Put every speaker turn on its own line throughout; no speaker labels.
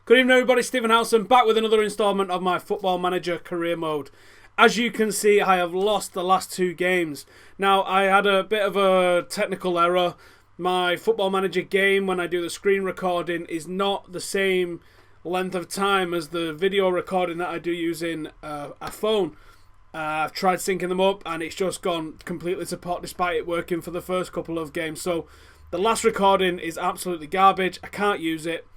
Good evening everybody, Stephen Howson back with another instalment of my Football Manager career mode. As you can see, I have lost the last two games. Now, I had a bit of a technical error. My Football Manager game, when I do the screen recording, is not the same length of time as the video recording that I do using a phone. I've tried syncing them up and it's just gone completely to pot despite it working for the first couple of games. So the last recording is absolutely garbage. I can't use it.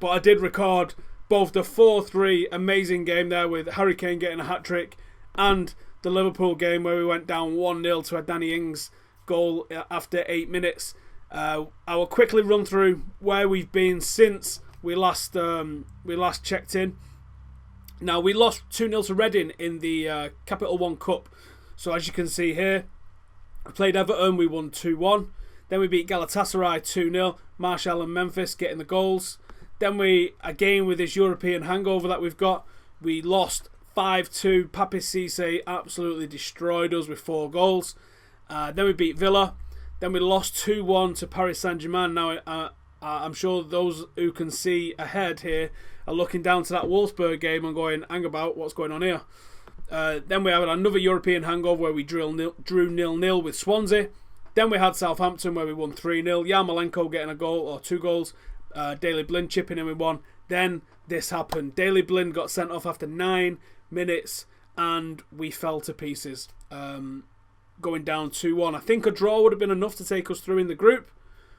But I did record both the 4-3 amazing game there with Harry Kane getting a hat-trick and the Liverpool game where we went down 1-0 to a Danny Ings goal after 8 minutes. I will quickly run through where we've been since we last checked in. Now, we lost 2-0 to Reading in the Capital One Cup. So as you can see here, we played Everton, we won 2-1. Then we beat Galatasaray 2-0. Martial and Memphis getting the goals. Then we, again with this European hangover that we've got, we lost 5-2. Papi Cisse absolutely destroyed us with 4 goals. Then we beat Villa. Then we lost 2-1 to Paris Saint-Germain. Now, I'm sure those who can see ahead here are looking down to that Wolfsburg game and going, hang about, what's going on here? Then we had another European hangover where we drew 0-0 with Swansea. Then we had Southampton where we won 3-0. Yarmolenko getting a goal or 2 goals. Daley Blind chipping in with 1. Then this happened. Daley Blind got sent off after 9 minutes and we fell to pieces. Going down 2-1. I think a draw would have been enough to take us through in the group,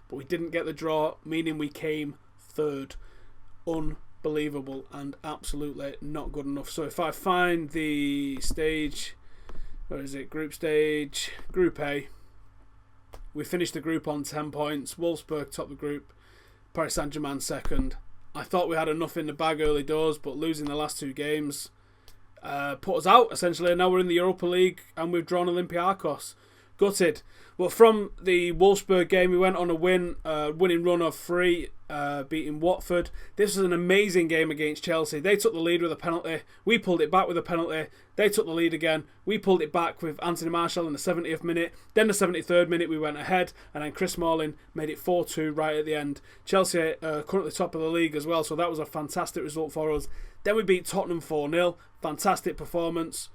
but we didn't get the draw, meaning we came third. Unbelievable and absolutely not good enough. So if I find the stage, where is it? Group stage, Group A. We finished the group on 10 points. Wolfsburg top the group. Paris Saint-Germain second. I thought we had enough in the bag early doors, but losing the last 2 games put us out, essentially. Now we're in the Europa League and we've drawn Olympiacos. Gutted. Well, from the Wolfsburg game, we went on a winning run of 3, beating Watford. This was an amazing game against Chelsea. They took the lead with a penalty. We pulled it back with a penalty. They took the lead again. We pulled it back with Anthony Martial in the 70th minute. Then the 73rd minute, we went ahead. And then Chris Smalling made it 4-2 right at the end. Chelsea currently top of the league as well, so that was a fantastic result for us. Then we beat Tottenham 4-0. Fantastic performance.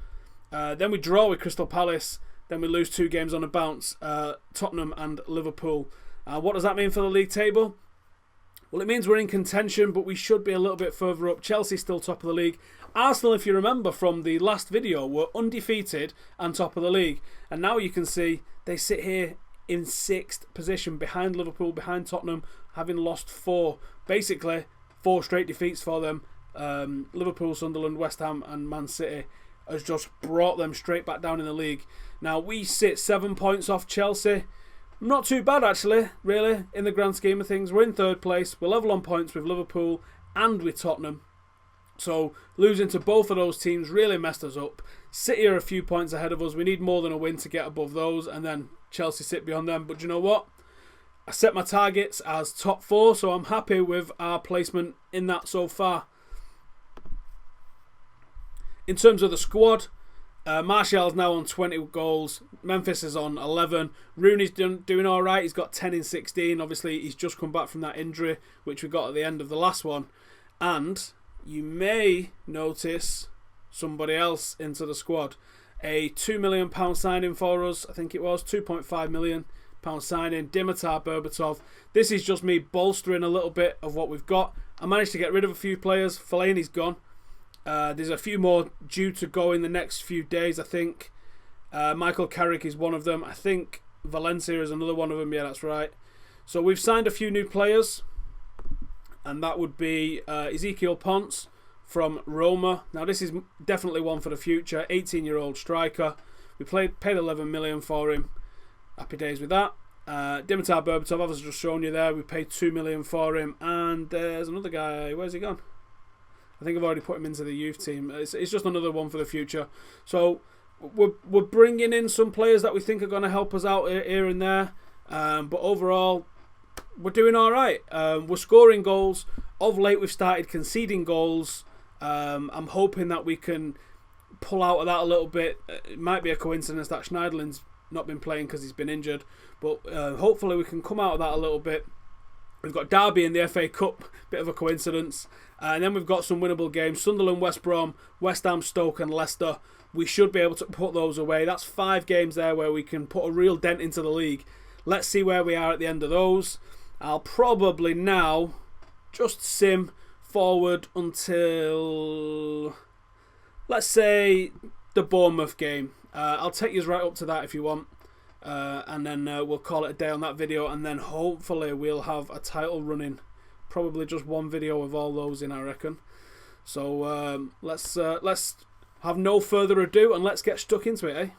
Then we draw with Crystal Palace. Then we lose 2 games on a bounce, Tottenham and Liverpool. What does that mean for the league table? Well, it means we're in contention, but we should be a little bit further up. Chelsea still top of the league. Arsenal, if you remember from the last video, were undefeated and top of the league. And now you can see they sit here in 6th position behind Liverpool, behind Tottenham, having lost 4. Basically, 4 straight defeats for them. Liverpool, Sunderland, West Ham and Man City has just brought them straight back down in the league. Now, we sit 7 points off Chelsea. Not too bad, actually, really, in the grand scheme of things. We're in 3rd place. We're level on points with Liverpool and with Tottenham. So, losing to both of those teams really messed us up. City are a few points ahead of us. We need more than a win to get above those, and then Chelsea sit beyond them. But you know what? I set my targets as top 4, so I'm happy with our placement in that so far. In terms of the squad, Martial's now on 20 goals. Memphis is on 11. Rooney's doing all right. He's got 10 in 16. Obviously, he's just come back from that injury, which we got at the end of the last one. And you may notice somebody else into the squad. A £2 million signing for us. I think it was £2.5 million signing. Dimitar Berbatov. This is just me bolstering a little bit of what we've got. I managed to get rid of a few players. Fellaini's gone. There's a few more due to go in the next few days, I think. Michael Carrick is one of them. I think Valencia is another one of them. Yeah, that's right. So we've signed a few new players. And that would be Ezequiel Ponce from Roma. Now, this is definitely one for the future. 18-year-old striker. We paid 11 million for him. Happy days with that. Dimitar Berbatov, I've just shown you there. We paid 2 million for him. And there's another guy. Where's he gone? I think I've already put him into the youth team. It's just another one for the future. So we're bringing in some players that we think are going to help us out here and there. But overall, we're doing all right. We're scoring goals. Of late, we've started conceding goals. I'm hoping that we can pull out of that a little bit. It might be a coincidence that Schneiderlin's not been playing because he's been injured. But hopefully we can come out of that a little bit We've got Derby in the FA Cup, bit of a coincidence. And then we've got some winnable games. Sunderland, West Brom, West Ham, Stoke and Leicester. We should be able to put those away. That's 5 games there where we can put a real dent into the league. Let's see where we are at the end of those. I'll probably now just sim forward until, let's say, the Bournemouth game. I'll take you right up to that if you want. And then we'll call it a day on that video. And then hopefully we'll have a title running. Probably just one video of all those in, I reckon. So let's have no further ado and let's get stuck into it, eh?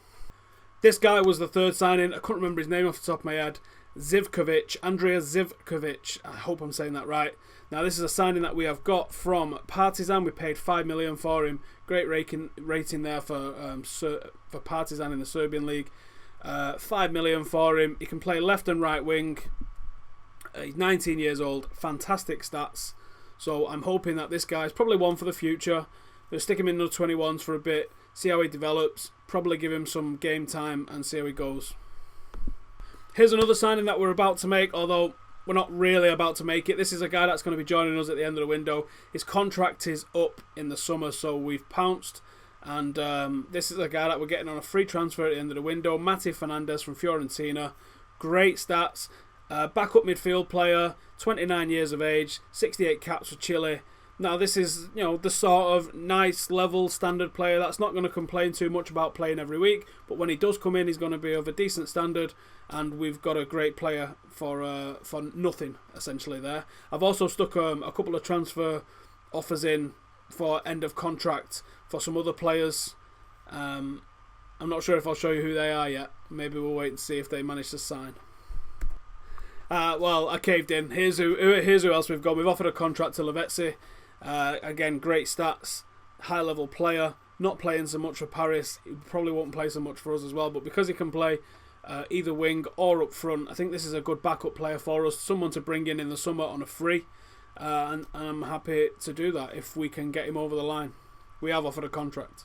This guy was the third signing. I couldn't remember his name off the top of my head. Andrea Zivkovic. I hope I'm saying that right. Now this is a signing that we have got from Partizan. We paid 5 million for him. Great rating there for Partizan in the Serbian league. 5 million for him. He can play left and right wing. He's 19 years old. Fantastic stats. So I'm hoping that this guy is probably one for the future. We'll stick him in the 21s for a bit, see how he develops, probably give him some game time and see how he goes. Here's another signing that we're about to make, although we're not really about to make it. This is a guy that's going to be joining us at the end of the window. His contract is up in the summer, so we've pounced. And this is a guy that we're getting on a free transfer at the end of the window. Mati Fernandez from Fiorentina. Great stats. Backup midfield player, 29 years of age, 68 caps for Chile. Now this is, the sort of nice level standard player that's not going to complain too much about playing every week, but when he does come in, he's going to be of a decent standard, and we've got a great player for nothing essentially there. I've also stuck a couple of transfer offers in for end of contract for some other players. I'm not sure if I'll show you who they are yet. Maybe we'll wait and see if they manage to sign. Well, I caved in. Here's who else we've got. We've offered a contract to Lavezzi. Again, great stats, high level player, not playing so much for Paris. He probably won't play so much for us as well, but because he can play either wing or up front, I think this is a good backup player for us, someone to bring in the summer on a free, and I'm happy to do that if we can get him over the line. We have offered a contract.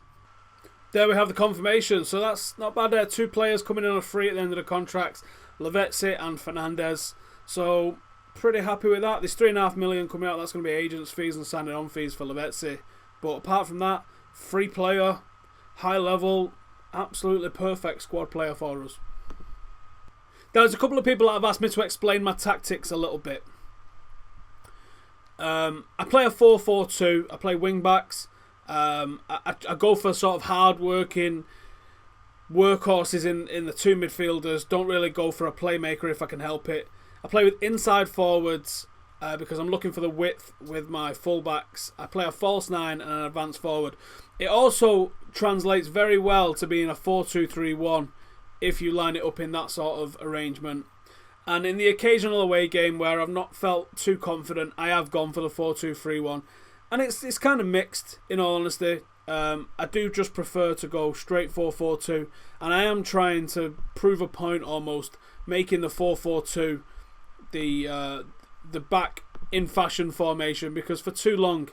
There we have the confirmation, so that's not bad there. 2 players coming in on a free at the end of the contracts, Lavezzi and Fernandez, so pretty happy with that. There's 3.5 million coming out. That's going to be agents' fees and signing on fees for Lavezzi. But apart from that, free player, high level, absolutely perfect squad player for us. There's a couple of people that have asked me to explain my tactics a little bit. I play a 4-4-2. I play wing backs. I go for sort of hard working workhorses in the 2 midfielders. Don't really go for a playmaker if I can help it. I play with inside forwards because I'm looking for the width with my fullbacks. I play a false 9 and an advanced forward. It also translates very well to being a 4-2-3-1 if you line it up in that sort of arrangement. And in the occasional away game where I've not felt too confident, I have gone for the 4-2-3-1. And it's kind of mixed, in all honesty. I do just prefer to go straight 4-4-2. And I am trying to prove a point almost, making the 4-4-2 the back in fashion formation, because for too long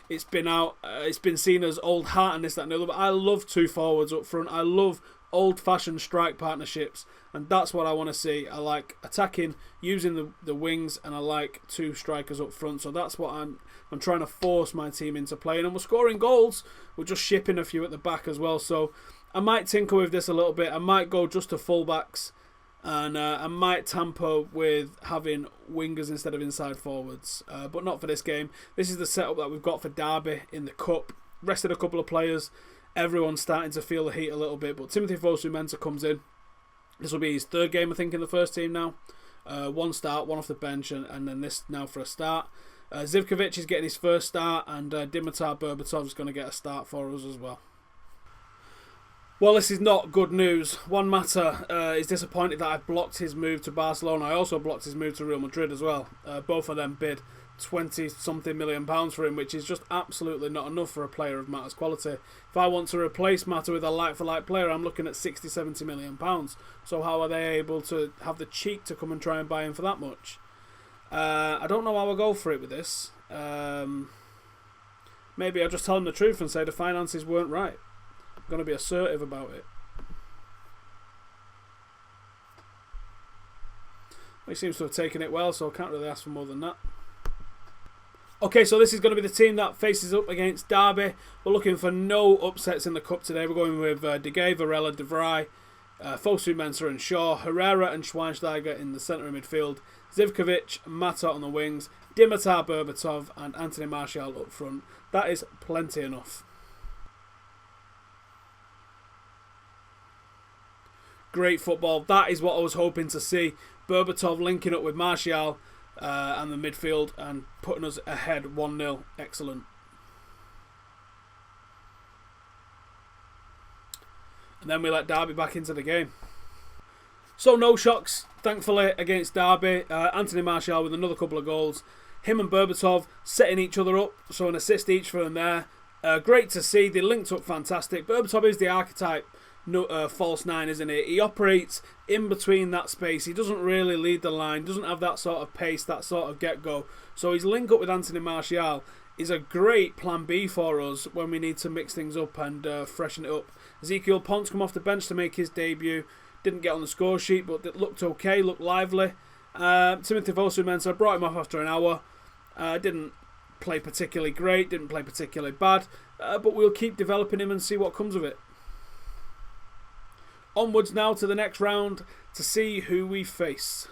it's been seen as old hat and this, that and the other, but I love 2 forwards up front. I love old fashioned strike partnerships, and that's what I want to see. I like attacking using the wings, and I like 2 strikers up front, so that's what I'm trying to force my team into playing. And we're scoring goals, we're just shipping a few at the back as well, so I might tinker with this a little bit. I might go just to fullbacks. And I might tamper with having wingers instead of inside forwards. But not for this game. This is the setup that we've got for Derby in the Cup. Rested a couple of players. Everyone's starting to feel the heat a little bit. But Timothy Fosu-Mensah comes in. This will be his 3rd game, I think, in the first team now. 1 start, 1 off the bench, and then this now for a start. Zivkovic is getting his first start, and Dimitar Berbatov is going to get a start for us as well. Well, this is not good news. Juan Mata is disappointed that I've blocked his move to Barcelona. I also blocked his move to Real Madrid as well. Both of them bid 20-something million pounds for him, which is just absolutely not enough for a player of Mata's quality. If I want to replace Mata with a like-for-like player, I'm looking at 60-70 million pounds. So how are they able to have the cheek to come and try and buy him for that much? I don't know how I'll go for it with this. Maybe I'll just tell him the truth and say the finances weren't right. I'm going to be assertive about it. He seems to have taken it well, so I can't really ask for more than that. Okay, so this is going to be the team that faces up against Derby. We're looking for no upsets in the cup today. We're going with De Gea, Varela, De Vrij, Fosu, Mensah and Shaw, Herrera and Schweinsteiger in the centre of midfield, Zivkovic, Mata on the wings, Dimitar Berbatov and Anthony Martial up front. That is plenty enough. Great football. That is what I was hoping to see. Berbatov linking up with Martial and the midfield and putting us ahead 1-0. Excellent. And then we let Derby back into the game. So no shocks, thankfully, against Derby. Anthony Martial with another couple of goals. Him and Berbatov setting each other up, so an assist each for them there. Great to see. They linked up fantastic. Berbatov is the archetype false nine, isn't he? He operates in between that space. He doesn't really lead the line, doesn't have that sort of pace, that sort of get-go. So his link up with Anthony Martial is a great plan B for us when we need to mix things up and freshen it up. Ezekiel Ponce come off the bench to make his debut. Didn't get on the score sheet, but it looked okay, looked lively. Timothy Fosu-Mensah brought him off after an hour. Didn't play particularly great, didn't play particularly bad, but we'll keep developing him and see what comes of it. Onwards now to the next round to see who we face.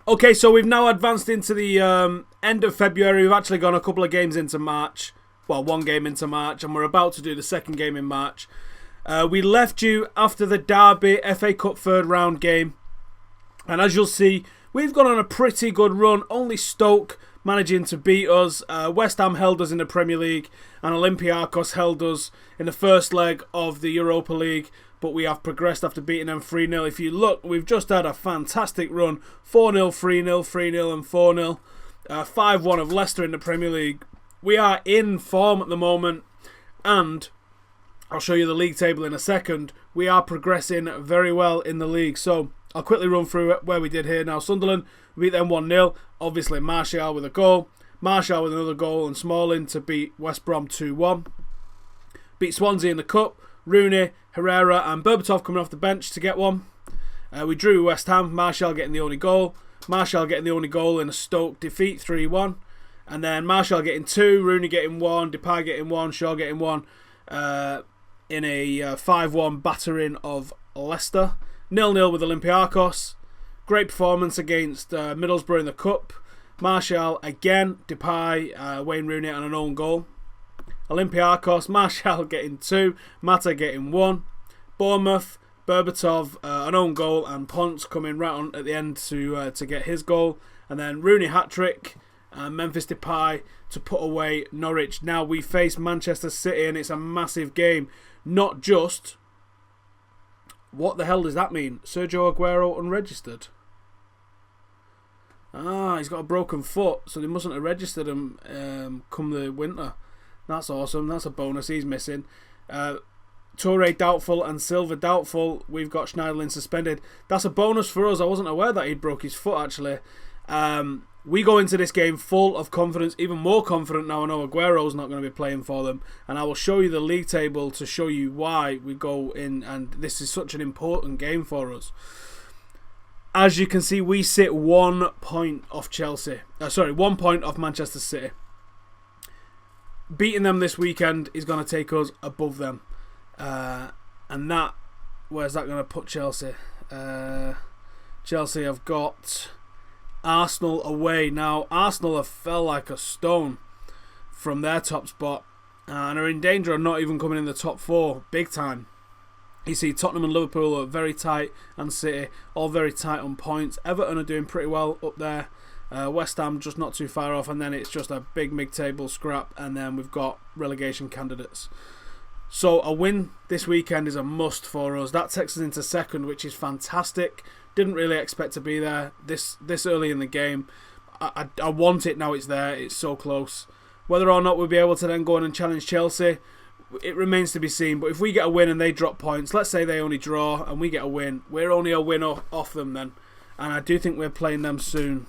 Okay, so we've now advanced into the end of February. We've actually gone a couple of games into March. Well, one game into March, and we're about to do the second game in March. We left you after the Derby FA Cup third round game. And as you'll see, we've gone on a pretty good run. Only Stoke managing to beat us. West Ham held us in the Premier League, and Olympiacos held us in the first leg of the Europa League. But we have progressed after beating them 3-0. If you look, we've just had a fantastic run. 4-0, 3-0, 3-0 and 4-0. 5-1 of Leicester in the Premier League. We are in form at the moment. And I'll show you the league table in a second. We are progressing very well in the league. So I'll quickly run through where we did here. Now, Sunderland, we beat them 1-0. Obviously, Martial with a goal. Martial with another goal. And Smalling to beat West Brom 2-1. Beat Swansea in the Cup. Rooney, Herrera and Berbatov coming off the bench to get one. We drew West Ham, Martial getting the only goal. Martial getting the only goal in a Stoke defeat, 3-1. And then Martial getting 2, Rooney getting 1, Depay getting 1, Shaw getting 1 in a 5-1 battering of Leicester. 0-0 with Olympiacos. Great performance against Middlesbrough in the Cup. Martial again, Depay, Wayne Rooney and an own goal. Olympiacos, Martial getting 2, Mata getting 1. Bournemouth, Berbatov, an own goal, and Ponce coming right on at the end to get his goal. And then Rooney hat-trick, Memphis Depay to put away Norwich. Now we face Manchester City, and it's a massive game. Not just... What the hell does that mean? Sergio Aguero unregistered. He's got a broken foot, so they mustn't have registered him come the winter. That's awesome. That's a bonus. He's missing. Toure doubtful and Silva doubtful. We've got Schneiderlin suspended. That's a bonus for us. I wasn't aware that he'd broke his foot, actually. We go into this game full of confidence, even more confident now I know Aguero's not going to be playing for them. And I will show you the league table to show you why we go in, and this is such an important game for us. As you can see, we sit 1 point off Chelsea. 1 point off Manchester City. Beating them this weekend is going to take us above them. And that, where's that going to put Chelsea? Chelsea have got Arsenal away. Now, Arsenal have fell like a stone from their top spot and are in danger of not even coming in the top 4 big time. You see Tottenham and Liverpool are very tight, and City all very tight on points. Everton are doing pretty well up there. West Ham just not too far off, and then it's just a big mid-table scrap, and then we've got relegation candidates. So a win this weekend is a must for us. That takes us into second, which is fantastic. Didn't really expect to be there this early in the game. I want it now. It's there. It's so close. Whether or not we'll be able to then go on and challenge Chelsea, it remains to be seen. But if we get a win and they drop points, let's say they only draw and we get a win, we're only a win off them then. And I do think we're playing them soon.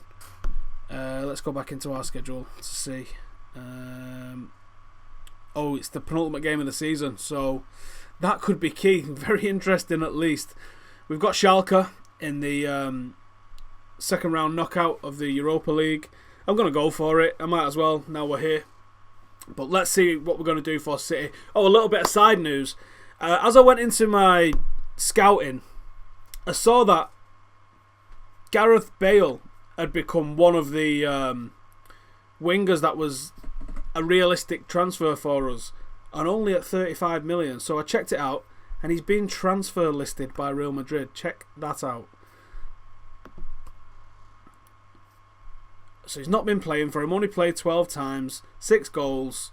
Let's go back into our schedule to see. It's the penultimate game of the season, so that could be key. Very interesting, at least. We've got Schalke in the second round knockout of the Europa League. I'm going to go for it. I might as well, now we're here. But let's see what we're going to do for City. Oh, a little bit of side news. As I went into my scouting, I saw that Gareth Bale had become one of the wingers that was a realistic transfer for us, and only at 35 million. So I checked it out, and he's been transfer listed by Real Madrid. Check that out. So he's not been playing for him, only played 12 times, 6 goals.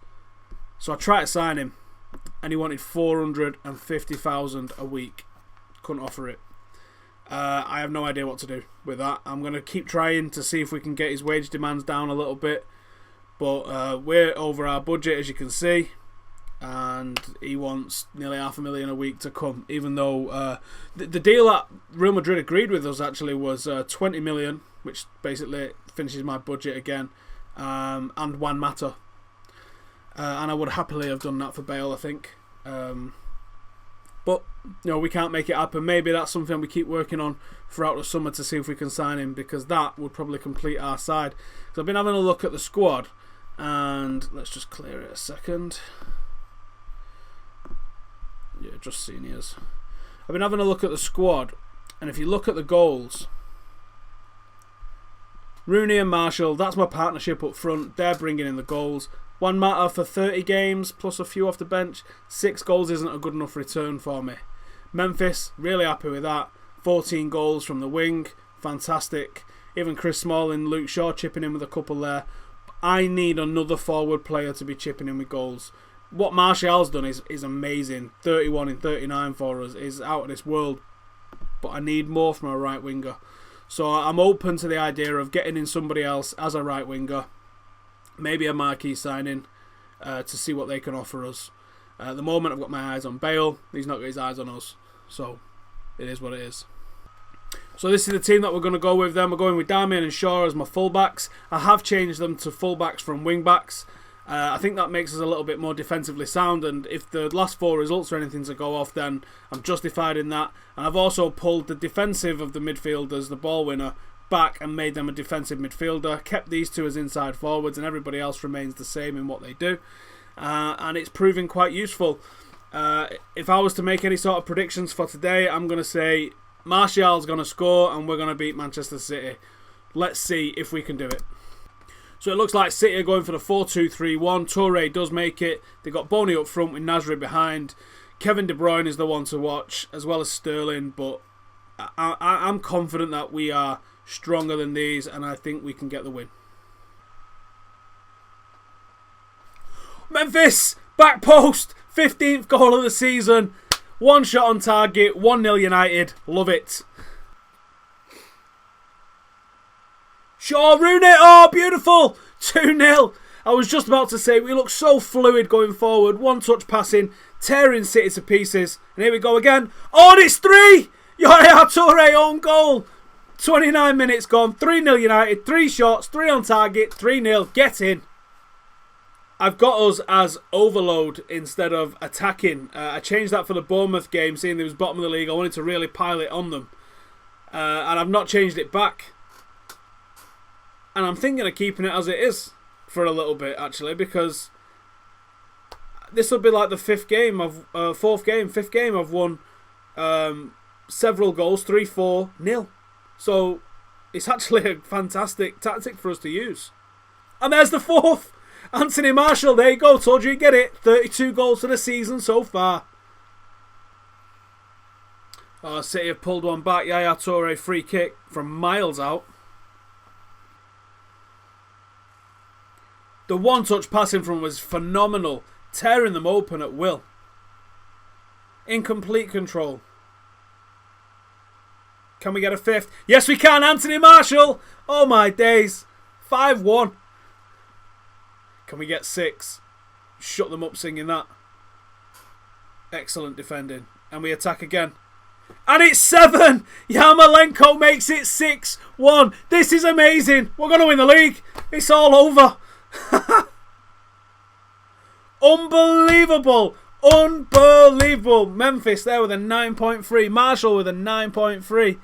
So I tried to sign him, and he wanted 450,000 a week. Couldn't offer it. I have no idea what to do with that. I'm going to keep trying to see if we can get his wage demands down a little bit. But we're over our budget, as you can see. And he wants nearly $500,000 a week to come. Even though the deal that Real Madrid agreed with us actually was 20 million, which basically finishes my budget again. And Juan Mata. And I would happily have done that for Bale, I think. But we can't make it happen. Maybe that's something we keep working on throughout the summer to see if we can sign him, because that would probably complete our side. Because I've been having a look at the squad, and let's just clear it a second. Yeah, just seniors. I've been having a look at the squad, and if you look at the goals, Rooney and Marshall, that's my partnership up front. They're bringing in the goals. Juan Mata for 30 games, plus a few off the bench. 6 goals isn't a good enough return for me. Memphis, really happy with that. 14 goals from the wing. Fantastic. Even Chris Smalling, Luke Shaw chipping in with a couple there. I need another forward player to be chipping in with goals. What Martial's done is amazing. 31 in 39 for us is out of this world. But I need more from a right winger. So I'm open to the idea of getting in somebody else as a right winger. Maybe a marquee signing to see what they can offer us. At the moment, I've got my eyes on Bale. He's not got his eyes on us. So, it is what it is. So, this is the team that we're going to go with then. We're going with Darmian and Shaw as my fullbacks. I have changed them to fullbacks from wingbacks. I think that makes us a little bit more defensively sound. And if the last 4 results are anything to go off, then I'm justified in that. And I've also pulled the defensive of the midfielders, the ball winner, back and made them a defensive midfielder, kept these 2 as inside forwards, and everybody else remains the same in what they do, and it's proving quite useful. If I was to make any sort of predictions for today, I'm going to say Martial's going to score and we're going to beat Manchester City. Let's see if we can do it. So it looks like City are going for the 4-2-3-1. Toure does make it. They got Boney up front with Nasri behind. Kevin De Bruyne is the one to watch, as well as Sterling, but I'm confident that we are stronger than these, and I think we can get the win. Memphis, back post, 15th goal of the season, 1 shot on target, 1-0 United, love it. Shaw, Rooney, oh beautiful, 2-0. I was just about to say, we look so fluid going forward, 1 touch passing, tearing City to pieces, and here we go again, oh and it's 3, Yaya Toure own goal. 29 minutes gone, 3-0 United, 3 shots, 3 on target, 3-0, get in. I've got us as overload instead of attacking. I changed that for the Bournemouth game, seeing they was bottom of the league. I wanted to really pile it on them. And I've not changed it back. And I'm thinking of keeping it as it is for a little bit, actually, because this will be like the 5th game I've won several goals, 3-4-0. So, it's actually a fantastic tactic for us to use. And there's the 4th. Anthony Marshall, there you go. Told you you'd get it. 32 goals for the season so far. Oh, City have pulled one back. Yaya Toure free kick from miles out. The 1-touch passing from was phenomenal. Tearing them open at will. In complete control. Can we get a 5th? Yes, we can. Anthony Marshall. Oh, my days. 5-1. Can we get 6? Shut them up singing that. Excellent defending. And we attack again. And it's 7. Yarmolenko makes it 6-1. This is amazing. We're going to win the league. It's all over. Unbelievable. Unbelievable. Memphis there with a 9.3. Marshall with a 9.3.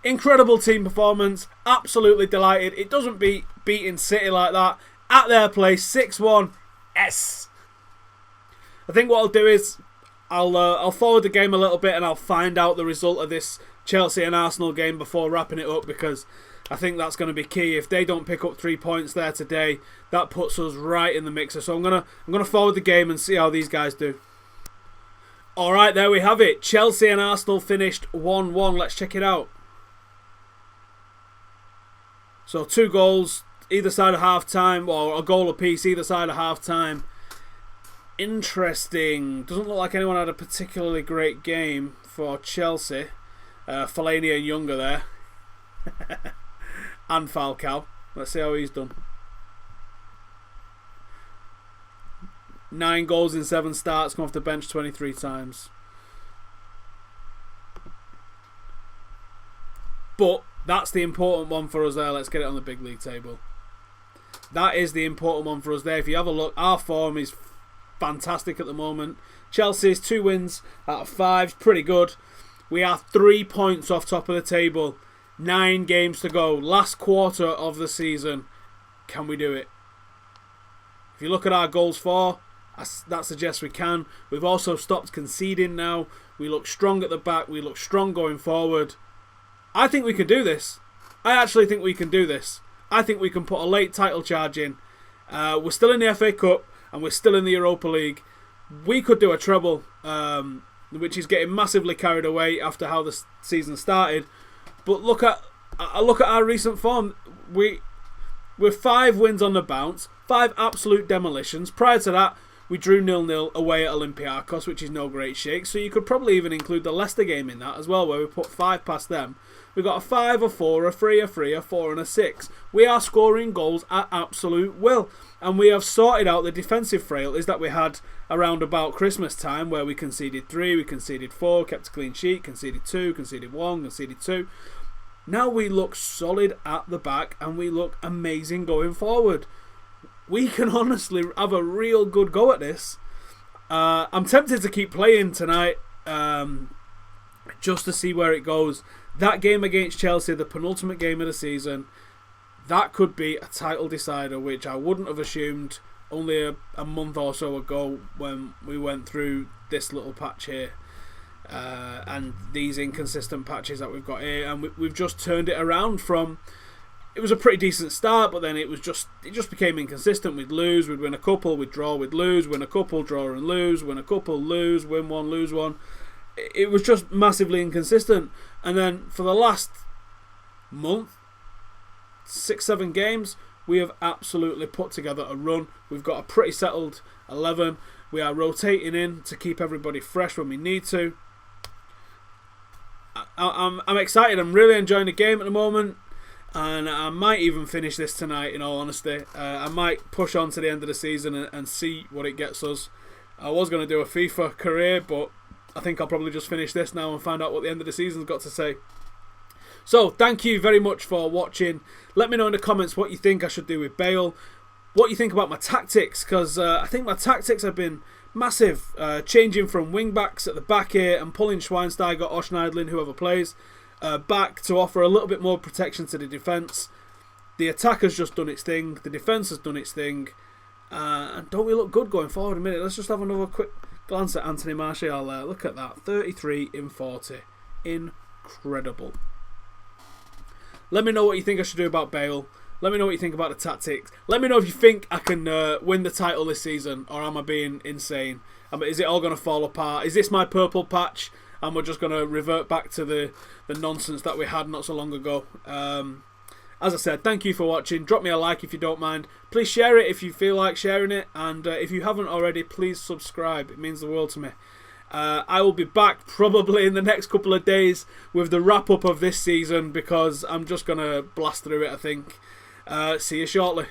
Incredible team performance. Absolutely delighted. It doesn't beat beating City like that. At their place, 6-1. Yes. I think what I'll do is I'll forward the game a little bit and I'll find out the result of this Chelsea and Arsenal game before wrapping it up, because I think that's going to be key. If they don't pick up 3 points there today, that puts us right in the mixer. So I'm gonna forward the game and see how these guys do. All right, there we have it. Chelsea and Arsenal finished 1-1. Let's check it out. So 2 goals either side of half time, or a goal apiece either side of half time. Interesting. Doesn't look like anyone had a particularly great game for Chelsea. Fellaini and Younger there. And Falcao. Let's see how he's done. 9 goals in 7 starts, come off the bench 23 times. But that's the important one for us there. Let's get it on the big league table. That is the important one for us there. If you have a look, our form is fantastic at the moment. Chelsea's 2 wins out of 5, pretty good. We are 3 points off top of the table. 9 games to go. Last quarter of the season. Can we do it? If you look at our goals for, that suggests we can. We've also stopped conceding now. We look strong at the back. We look strong going forward. I think we can do this. I actually think we can do this. I think we can put a late title charge in. We're still in the FA Cup and we're still in the Europa League. We could do a treble, which is getting massively carried away after how the season started. But look at our recent form. We're 5 wins on the bounce, 5 absolute demolitions. Prior to that, we drew 0-0 away at Olympiacos, which is no great shake. So you could probably even include the Leicester game in that as well, where we put 5 past them. We've got a 5, a 4, a 3, a 3, a 4 and a 6. We are scoring goals at absolute will. And we have sorted out the defensive frailties that we had around about Christmas time, where we conceded 3, we conceded 4, kept a clean sheet, conceded 2, conceded 1, conceded 2. Now we look solid at the back and we look amazing going forward. We can honestly have a real good go at this. I'm tempted to keep playing tonight just to see where it goes. That game against Chelsea, the penultimate game of the season, that could be a title decider, which I wouldn't have assumed only a month or so ago when we went through this little patch here. And these inconsistent patches that we've got here, and we've just turned it around from. It was a pretty decent start, but then it just became inconsistent. We'd lose, we'd win a couple, we'd draw, we'd lose, win a couple, draw and lose, win a couple, lose, win one, lose one. It was just massively inconsistent. And then for the last month, 6-7 games, we have absolutely put together a run. We've got a pretty settled 11. We are rotating in to keep everybody fresh when we need to. I'm excited. I'm really enjoying the game at the moment, and I might even finish this tonight, in all honesty. I might push on to the end of the season and see what it gets us. I was going to do a FIFA career, but I think I'll probably just finish this now and find out what the end of the season's got to say. So, thank you very much for watching. Let me know in the comments what you think I should do with Bale. What you think about my tactics, because I think my tactics have been massive. Changing from wing-backs at the back here and pulling Schweinsteiger or Schneidlin, whoever plays, back to offer a little bit more protection to the defence. The attack has just done its thing. The defence has done its thing. And don't we look good going forward? A minute. Let's just have another quick glance at Anthony Martial there. Look at that. 33 in 40. Incredible. Let me know what you think I should do about Bale. Let me know what you think about the tactics. Let me know if you think I can win the title this season, or am I being insane? Is it all going to fall apart? Is this my purple patch and we're just going to revert back to the nonsense that we had not so long ago? As I said, thank you for watching. Drop me a like if you don't mind. Please share it if you feel like sharing it. And if you haven't already, please subscribe. It means the world to me. I will be back probably in the next couple of days with the wrap up of this season, because I'm just going to blast through it, I think. See you shortly.